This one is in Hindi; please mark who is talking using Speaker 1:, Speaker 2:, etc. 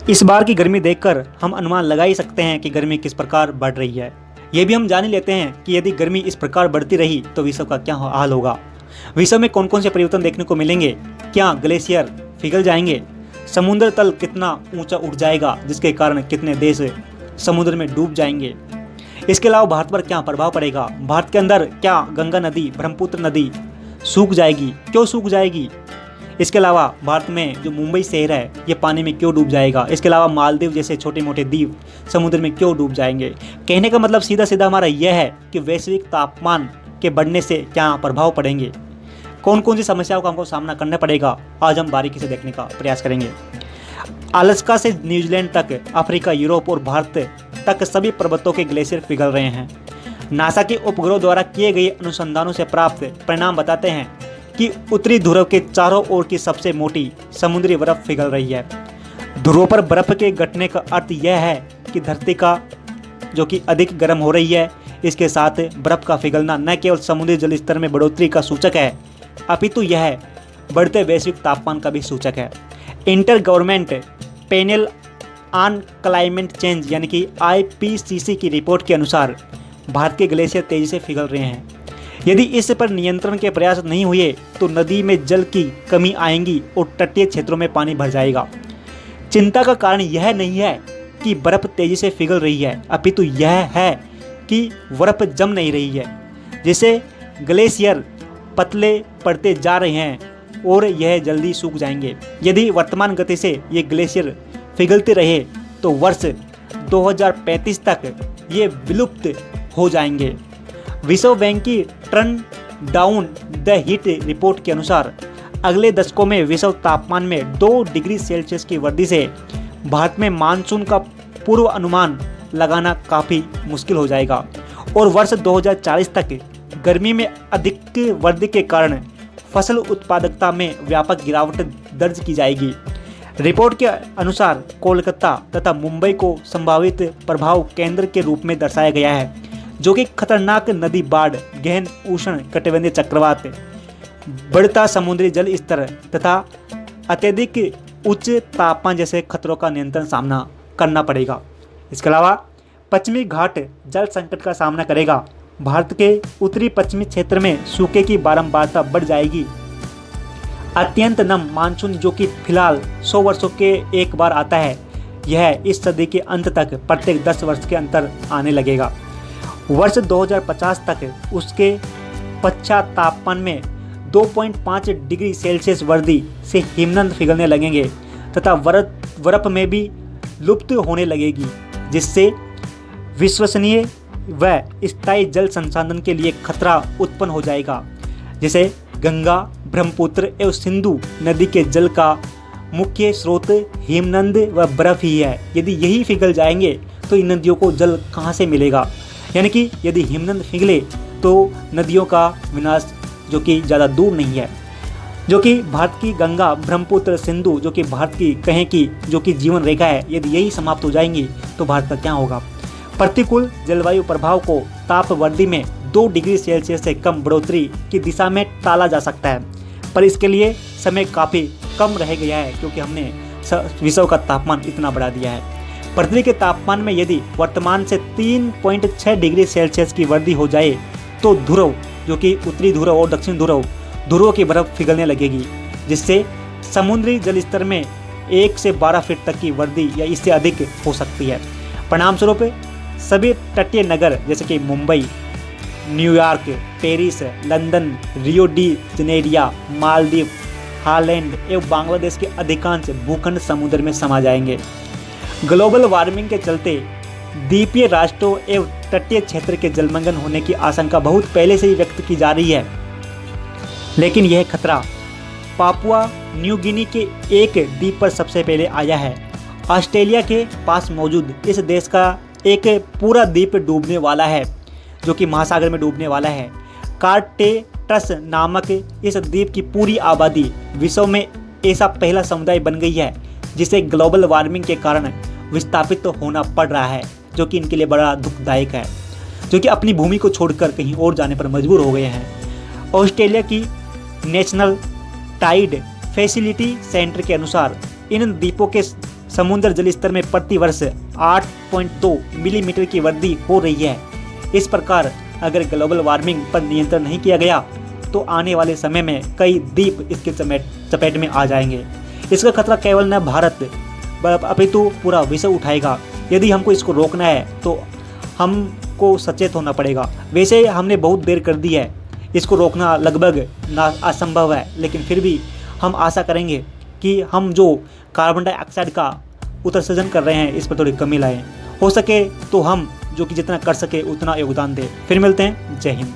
Speaker 1: इस बार की गर्मी देखकर हम अनुमान लगा ही सकते हैं कि गर्मी किस प्रकार बढ़ रही है। ये भी हम जान ही लेते हैं कि यदि गर्मी इस प्रकार बढ़ती रही तो विश्व का क्या हाल होगा। विश्व में कौन कौन से परिवर्तन देखने को मिलेंगे? क्या ग्लेशियर पिघल जाएंगे? समुद्र तल कितना ऊंचा उठ जाएगा जिसके कारण कितने देश समुद्र में डूब जाएंगे? इसके अलावा भारत पर क्या प्रभाव पड़ेगा? भारत के अंदर क्या गंगा नदी, ब्रह्मपुत्र नदी सूख जाएगी? क्यों सूख जाएगी? इसके अलावा भारत में जो मुंबई शहर है ये पानी में क्यों डूब जाएगा? इसके अलावा मालदीव जैसे छोटे मोटे द्वीप समुद्र में क्यों डूब जाएंगे? कहने का मतलब सीधा सीधा हमारा यह है कि वैश्विक तापमान के बढ़ने से क्या प्रभाव पड़ेंगे, कौन कौन सी समस्याओं का हमको सामना करना पड़ेगा, आज हम बारीकी से देखने का प्रयास करेंगे। अलास्का से न्यूजीलैंड तक, अफ्रीका, यूरोप और भारत तक सभी पर्वतों के ग्लेशियर पिघल रहे हैं। नासा के उपग्रह द्वारा किए गए अनुसंधानों से प्राप्त परिणाम बताते हैं कि उत्तरी ध्रुव के चारों ओर की सबसे मोटी समुद्री बर्फ पिघल रही है। ध्रुव पर बर्फ के घटने का अर्थ यह है कि धरती का जो कि अधिक गर्म हो रही है। इसके साथ बर्फ का पिघलना न केवल समुद्री जल स्तर में बढ़ोतरी का सूचक है अपितु यह बढ़ते वैश्विक तापमान का भी सूचक है। Inter government panel on climate change यानी कि IPCC की रिपोर्ट के अनुसार भारत के ग्लेशियर तेजी से पिघल रहे हैं। यदि इस पर नियंत्रण के प्रयास नहीं हुए तो नदी में जल की कमी आएगी और तटीय क्षेत्रों में पानी भर जाएगा। चिंता का कारण यह नहीं है कि बर्फ तेजी से पिघल रही है अपितु यह है कि बर्फ जम नहीं रही है, जिससे ग्लेशियर पतले पड़ते जा रहे हैं और यह जल्दी सूख जाएंगे। यदि वर्तमान गति से ये ग्लेशियर पिघलते रहे तो वर्ष 2035 तक ये विलुप्त हो जाएंगे। विश्व बैंक की turn down the heat report के अनुसार अगले दशकों में विश्व तापमान में 2 डिग्री सेल्सियस की वृद्धि से भारत में मानसून का पूर्व अनुमान लगाना काफ़ी मुश्किल हो जाएगा और वर्ष 2040 तक गर्मी में अधिक वृद्धि के कारण फसल उत्पादकता में व्यापक गिरावट दर्ज की जाएगी। रिपोर्ट के अनुसार कोलकाता तथा मुंबई को संभावित प्रभाव केंद्र के रूप में दर्शाया गया है, जो कि खतरनाक नदी बाढ़, गहन उष्ण कटिबंधीय चक्रवात, बढ़ता समुद्री जल स्तर तथा अत्यधिक उच्च तापमान जैसे खतरों का निरंतर सामना करना पड़ेगा। इसके अलावा पश्चिमी घाट जल संकट का सामना करेगा। भारत के उत्तरी पश्चिमी क्षेत्र में सूखे की बारंबारता बढ़ जाएगी। अत्यंत नम मानसून जो कि फिलहाल 100 वर्षों के एक बार आता है, यह इस सदी के अंत तक प्रत्येक 10 वर्ष के अंतर आने लगेगा। वर्ष 2050 तक उसके पश्चात तापमान में 2.5 डिग्री सेल्सियस वृद्धि से हिमनद पिघलने लगेंगे तथा बर्फ में भी लुप्त होने लगेगी, जिससे विश्वसनीय व स्थायी जल संसाधन के लिए खतरा उत्पन्न हो जाएगा। जैसे गंगा, ब्रह्मपुत्र एवं सिंधु नदी के जल का मुख्य स्रोत हिमनद व बर्फ ही है। यदि यही पिघल जाएंगे तो इन नदियों को जल कहाँ से मिलेगा? यानी कि यदि हिमनद पिघले तो नदियों का विनाश जो कि ज़्यादा दूर नहीं है, जो कि भारत की गंगा, ब्रह्मपुत्र, सिंधु जो कि भारत की कहें कि जो कि जीवन रेखा है, यदि यही समाप्त हो जाएंगी तो भारत का क्या होगा? प्रतिकूल जलवायु प्रभाव को ताप वृद्धि में 2 डिग्री सेल्सियस से कम बढ़ोतरी की दिशा में टाला जा सकता है, पर इसके लिए समय काफ़ी कम रह गया है क्योंकि हमने विश्व का तापमान इतना बढ़ा दिया है। पृथ्वी के तापमान में यदि वर्तमान से 3.6 डिग्री सेल्सियस की वृद्धि हो जाए तो ध्रुव जो कि उत्तरी ध्रुव और दक्षिण ध्रुवों की बर्फ पिघलने लगेगी, जिससे समुद्री जल स्तर में 1 से 12 फीट तक की वृद्धि या इससे अधिक हो सकती है। परिणाम स्वरूप सभी तटीय नगर जैसे कि Mumbai, New York, Paris, London, Rio de Janeiro, Maldives, Holland एवं बांग्लादेश के अधिकांश भूखंड समुद्र में समा जाएंगे। ग्लोबल वार्मिंग के चलते द्वीपीय राष्ट्रों एवं तटीय क्षेत्र के जलमग्न होने की आशंका बहुत पहले से ही व्यक्त की जा रही है, लेकिन यह खतरा पापुआ न्यू गिनी के एक द्वीप पर सबसे पहले आया है। ऑस्ट्रेलिया के पास मौजूद इस देश का एक पूरा द्वीप डूबने वाला है, जो कि महासागर में डूबने वाला है। कार्टेटस नामक इस द्वीप की पूरी आबादी विश्व में ऐसा पहला समुदाय बन गई है जिसे ग्लोबल वार्मिंग के कारण विस्थापित होना पड़ रहा है, जो कि इनके लिए बड़ा दुखदायक है, जो कि अपनी भूमि को छोड़कर कहीं और जाने पर मजबूर हो गए हैं। ऑस्ट्रेलिया की नेशनल टाइड फैसिलिटी सेंटर के अनुसार इन द्वीपों के समुद्र जल स्तर में प्रति वर्ष 8.2 मिलीमीटर की वृद्धि हो रही है। इस प्रकार अगर ग्लोबल वार्मिंग पर नियंत्रण नहीं किया गया तो आने वाले समय में कई द्वीप इसके चपेट में आ जाएंगे। इसका खतरा केवल न भारत अपितु पूरा विश्व उठाएगा। यदि हमको इसको रोकना है तो हमको सचेत होना पड़ेगा। वैसे हमने बहुत देर कर दी है, इसको रोकना लगभग असंभव है, लेकिन फिर भी हम आशा करेंगे कि हम जो कार्बन डाइऑक्साइड का उत्सर्जन कर रहे हैं इस पर थोड़ी कमी लाएं। हो सके तो हम जो कि जितना कर सके उतना योगदान दें। फिर मिलते हैं। जय हिंद।